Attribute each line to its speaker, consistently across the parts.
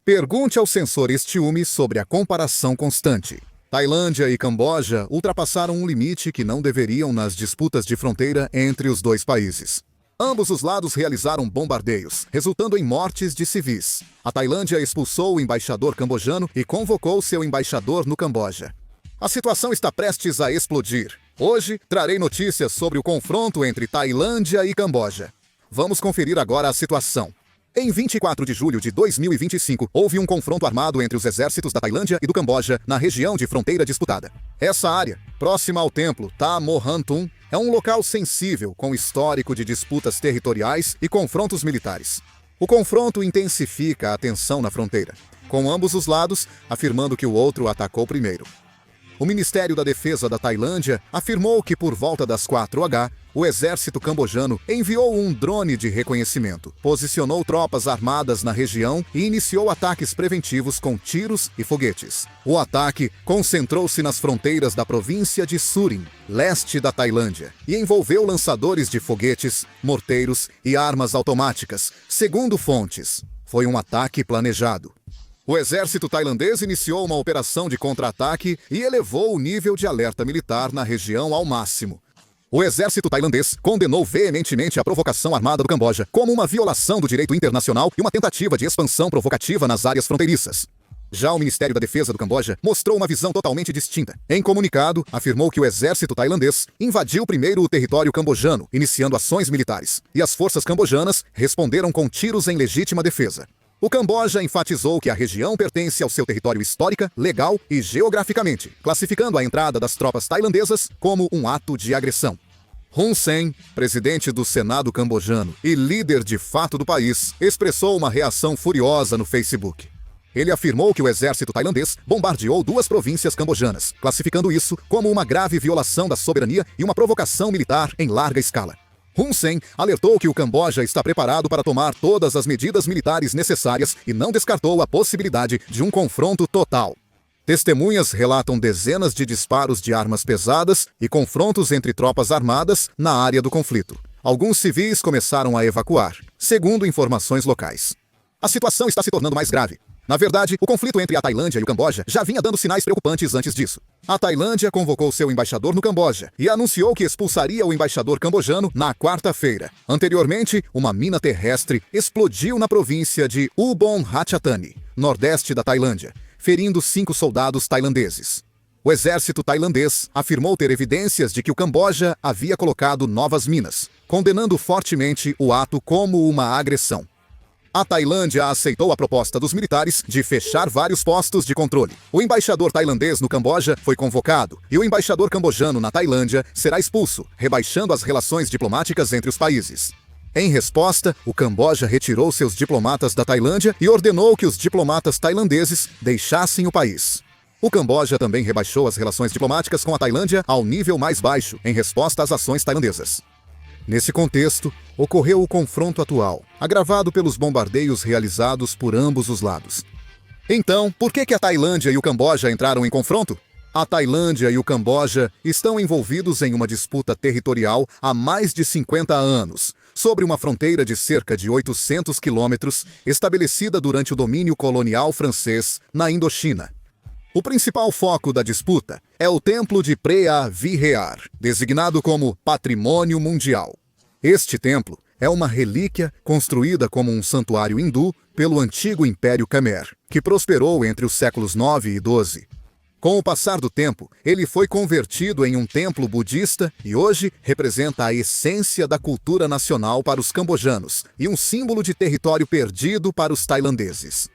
Speaker 1: Pergunte ao sensor Estiume sobre a comparação constante. Tailândia e Camboja ultrapassaram um limite que não deveriam nas disputas de fronteira entre os dois países. Ambos os lados realizaram bombardeios, resultando em mortes de civis. A Tailândia expulsou o embaixador cambojano e convocou seu embaixador no Camboja. A situação está prestes a explodir. Hoje, trarei notícias sobre o confronto entre Tailândia e Camboja. Vamos conferir agora a situação. Em 24 de julho de 2025, houve um confronto armado entre os exércitos da Tailândia e do Camboja na região de fronteira disputada. Essa área, próxima ao templo Tha Mohan Tum, é um local sensível com histórico de disputas territoriais e confrontos militares. O confronto intensifica a tensão na fronteira, com ambos os lados afirmando que o outro atacou primeiro. O Ministério da Defesa da Tailândia afirmou que por volta das 4h, o exército cambojano enviou um drone de reconhecimento, posicionou tropas armadas na região e iniciou ataques preventivos com tiros e foguetes. O ataque concentrou-se nas fronteiras da província de Surin, leste da Tailândia, e envolveu lançadores de foguetes, morteiros e armas automáticas, segundo fontes. Foi um ataque planejado. O exército tailandês iniciou uma operação de contra-ataque e elevou o nível de alerta militar na região ao máximo. O exército tailandês condenou veementemente a provocação armada do Camboja como uma violação do direito internacional e uma tentativa de expansão provocativa nas áreas fronteiriças. Já o Ministério da Defesa do Camboja mostrou uma visão totalmente distinta. Em comunicado, afirmou que o exército tailandês invadiu primeiro o território cambojano, iniciando ações militares, e as forças cambojanas responderam com tiros em legítima defesa. O Camboja enfatizou que a região pertence ao seu território histórica, legal e geograficamente, classificando a entrada das tropas tailandesas como um ato de agressão. Hun Sen, presidente do Senado cambojano e líder de fato do país, expressou uma reação furiosa no Facebook. Ele afirmou que o exército tailandês bombardeou 2 províncias cambojanas, classificando isso como uma grave violação da soberania e uma provocação militar em larga escala. Hun Sen alertou que o Camboja está preparado para tomar todas as medidas militares necessárias e não descartou a possibilidade de um confronto total. Testemunhas relatam dezenas de disparos de armas pesadas e confrontos entre tropas armadas na área do conflito. Alguns civis começaram a evacuar, segundo informações locais. A situação está se tornando mais grave. Na verdade, o conflito entre a Tailândia e o Camboja já vinha dando sinais preocupantes antes disso. A Tailândia convocou seu embaixador no Camboja e anunciou que expulsaria o embaixador cambojano na quarta-feira. Anteriormente, uma mina terrestre explodiu na província de Ubon Ratchathani, nordeste da Tailândia, ferindo 5 soldados tailandeses. O exército tailandês afirmou ter evidências de que o Camboja havia colocado novas minas, condenando fortemente o ato como uma agressão. A Tailândia aceitou a proposta dos militares de fechar vários postos de controle. O embaixador tailandês no Camboja foi convocado e o embaixador cambojano na Tailândia será expulso, rebaixando as relações diplomáticas entre os países. Em resposta, o Camboja retirou seus diplomatas da Tailândia e ordenou que os diplomatas tailandeses deixassem o país. O Camboja também rebaixou as relações diplomáticas com a Tailândia ao nível mais baixo, em resposta às ações tailandesas. Nesse contexto, ocorreu o confronto atual, agravado pelos bombardeios realizados por ambos os lados. Então, por que a Tailândia e o Camboja entraram em confronto? A Tailândia e o Camboja estão envolvidos em uma disputa territorial há mais de 50 anos, sobre uma fronteira de cerca de 800 quilômetros, estabelecida durante o domínio colonial francês na Indochina. O principal foco da disputa é o Templo de Preah Vihear, designado como Patrimônio Mundial. Este templo é uma relíquia construída como um santuário hindu pelo antigo Império Khmer, que prosperou entre os séculos 9 e 12. Com o passar do tempo, ele foi convertido em um templo budista e hoje representa a essência da cultura nacional para os cambojanos e um símbolo de território perdido para os tailandeses.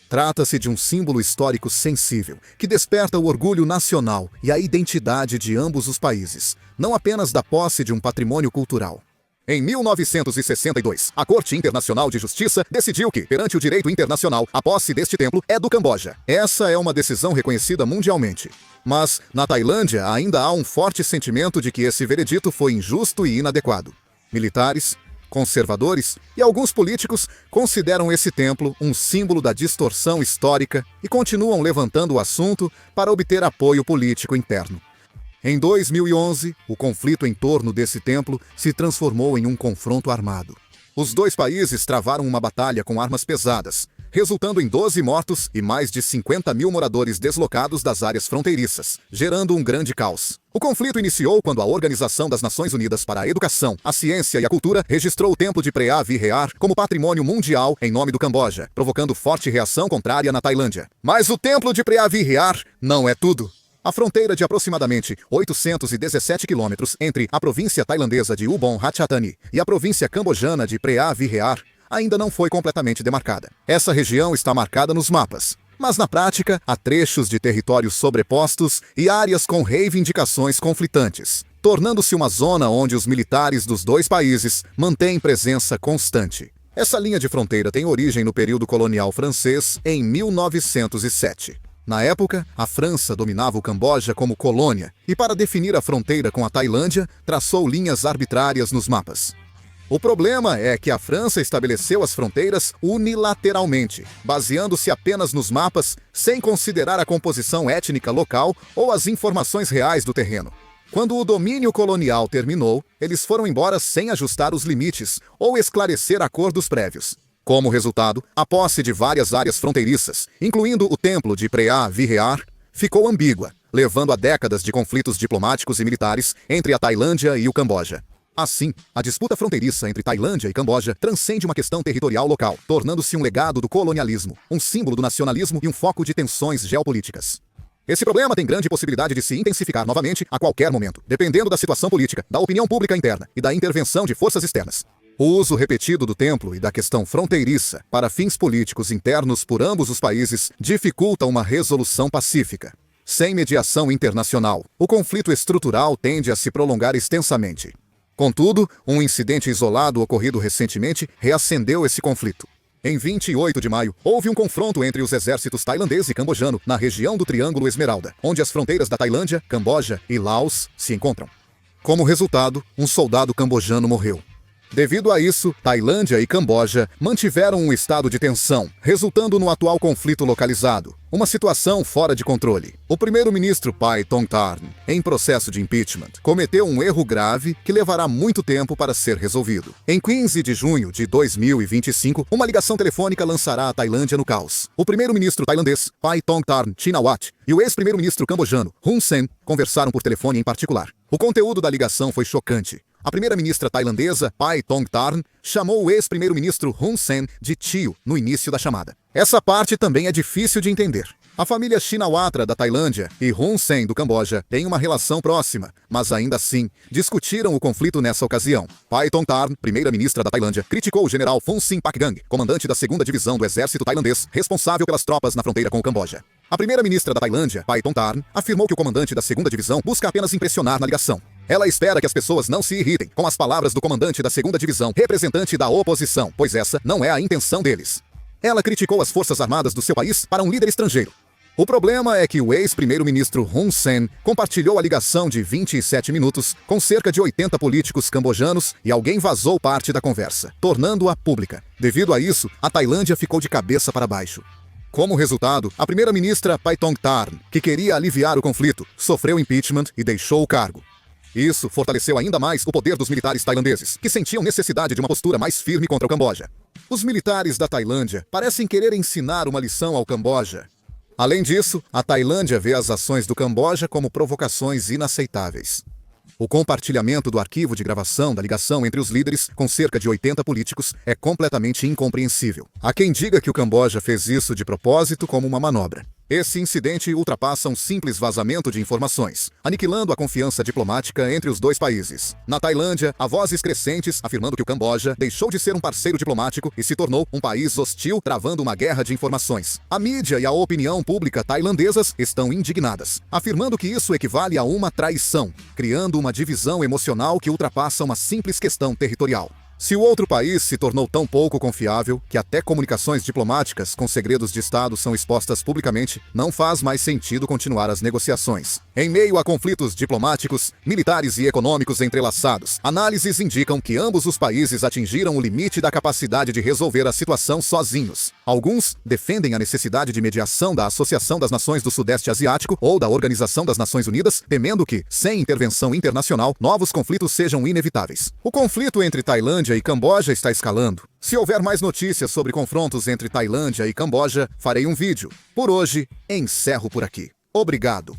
Speaker 1: Trata-se de um símbolo histórico sensível, que desperta o orgulho nacional e a identidade de ambos os países, não apenas da posse de um patrimônio cultural. Em 1962, a Corte Internacional de Justiça decidiu que, perante o direito internacional, a posse deste templo é do Camboja. Essa é uma decisão reconhecida mundialmente. Mas, na Tailândia, ainda há um forte sentimento de que esse veredito foi injusto e inadequado. Militares, conservadores e alguns políticos consideram esse templo um símbolo da distorção histórica e continuam levantando o assunto para obter apoio político interno. Em 2011, o conflito em torno desse templo se transformou em um confronto armado. Os dois países travaram uma batalha com armas pesadas, resultando em 12 mortos e mais de 50 mil moradores deslocados das áreas fronteiriças, gerando um grande caos. O conflito iniciou quando a Organização das Nações Unidas para a Educação, a Ciência e a Cultura registrou o templo de Preah Vihear como patrimônio mundial em nome do Camboja, provocando forte reação contrária na Tailândia. Mas o templo de Preah Vihear não é tudo. A fronteira de aproximadamente 817 quilômetros entre a província tailandesa de Ubon Ratchathani e a província cambojana de Preah Vihear ainda não foi completamente demarcada. Essa região está marcada nos mapas, mas na prática há trechos de territórios sobrepostos e áreas com reivindicações conflitantes, tornando-se uma zona onde os militares dos dois países mantêm presença constante. Essa linha de fronteira tem origem no período colonial francês em 1907. Na época, a França dominava o Camboja como colônia e, para definir a fronteira com a Tailândia, traçou linhas arbitrárias nos mapas. O problema é que a França estabeleceu as fronteiras unilateralmente, baseando-se apenas nos mapas, sem considerar a composição étnica local ou as informações reais do terreno. Quando o domínio colonial terminou, eles foram embora sem ajustar os limites ou esclarecer acordos prévios. Como resultado, a posse de várias áreas fronteiriças, incluindo o templo de Preah Vihear, ficou ambígua, levando a décadas de conflitos diplomáticos e militares entre a Tailândia e o Camboja. Assim, a disputa fronteiriça entre Tailândia e Camboja transcende uma questão territorial local, tornando-se um legado do colonialismo, um símbolo do nacionalismo e um foco de tensões geopolíticas. Esse problema tem grande possibilidade de se intensificar novamente a qualquer momento, dependendo da situação política, da opinião pública interna e da intervenção de forças externas. O uso repetido do templo e da questão fronteiriça para fins políticos internos por ambos os países dificulta uma resolução pacífica. Sem mediação internacional, o conflito estrutural tende a se prolongar extensamente. Contudo, um incidente isolado ocorrido recentemente reacendeu esse conflito. Em 28 de maio, houve um confronto entre os exércitos tailandês e cambojano na região do Triângulo Esmeralda, onde as fronteiras da Tailândia, Camboja e Laos se encontram. Como resultado, um soldado cambojano morreu. Devido a isso, Tailândia e Camboja mantiveram um estado de tensão, resultando no atual conflito localizado, uma situação fora de controle. O primeiro-ministro Pai Tongtarn, em processo de impeachment, cometeu um erro grave que levará muito tempo para ser resolvido. Em 15 de junho de 2025, uma ligação telefônica lançará a Tailândia no caos. O primeiro-ministro tailandês, Pai Tongtarn Chinawat, e o ex-primeiro-ministro cambojano, Hun Sen, conversaram por telefone em particular. O conteúdo da ligação foi chocante. A primeira-ministra tailandesa, Pai Tongtarn, chamou o ex-primeiro-ministro Hun Sen de tio no início da chamada. Essa parte também é difícil de entender. A família Shinawatra da Tailândia e Hun Sen do Camboja têm uma relação próxima, mas ainda assim, discutiram o conflito nessa ocasião. Pai Tongtarn, primeira-ministra da Tailândia, criticou o general Phum Sinh Pakgang, comandante da 2ª Divisão do Exército Tailandês, responsável pelas tropas na fronteira com o Camboja. A primeira-ministra da Tailândia, Pai Tongtarn, afirmou que o comandante da 2ª Divisão busca apenas impressionar na ligação. Ela espera que as pessoas não se irritem com as palavras do comandante da 2ª Divisão, representante da oposição, pois essa não é a intenção deles. Ela criticou as forças armadas do seu país para um líder estrangeiro. O problema é que o ex-primeiro-ministro Hun Sen compartilhou a ligação de 27 minutos com cerca de 80 políticos cambojanos e alguém vazou parte da conversa, tornando-a pública. Devido a isso, a Tailândia ficou de cabeça para baixo. Como resultado, a primeira-ministra Pai Tongtarn, que queria aliviar o conflito, sofreu impeachment e deixou o cargo. Isso fortaleceu ainda mais o poder dos militares tailandeses, que sentiam necessidade de uma postura mais firme contra o Camboja. Os militares da Tailândia parecem querer ensinar uma lição ao Camboja. Além disso, a Tailândia vê as ações do Camboja como provocações inaceitáveis. O compartilhamento do arquivo de gravação da ligação entre os líderes, com cerca de 80 políticos, é completamente incompreensível. Há quem diga que o Camboja fez isso de propósito como uma manobra. Esse incidente ultrapassa um simples vazamento de informações, aniquilando a confiança diplomática entre os dois países. Na Tailândia, há vozes crescentes afirmando que o Camboja deixou de ser um parceiro diplomático e se tornou um país hostil, travando uma guerra de informações. A mídia e a opinião pública tailandesas estão indignadas, afirmando que isso equivale a uma traição, criando uma divisão emocional que ultrapassa uma simples questão territorial. Se o outro país se tornou tão pouco confiável que até comunicações diplomáticas com segredos de Estado são expostas publicamente, não faz mais sentido continuar as negociações. Em meio a conflitos diplomáticos, militares e econômicos entrelaçados, análises indicam que ambos os países atingiram o limite da capacidade de resolver a situação sozinhos. Alguns defendem a necessidade de mediação da Associação das Nações do Sudeste Asiático ou da Organização das Nações Unidas, temendo que, sem intervenção internacional, novos conflitos sejam inevitáveis. O conflito entre Tailândia Tailândia e Camboja está escalando. Se houver mais notícias sobre confrontos entre Tailândia e Camboja, farei um vídeo. Por hoje, encerro por aqui. Obrigado.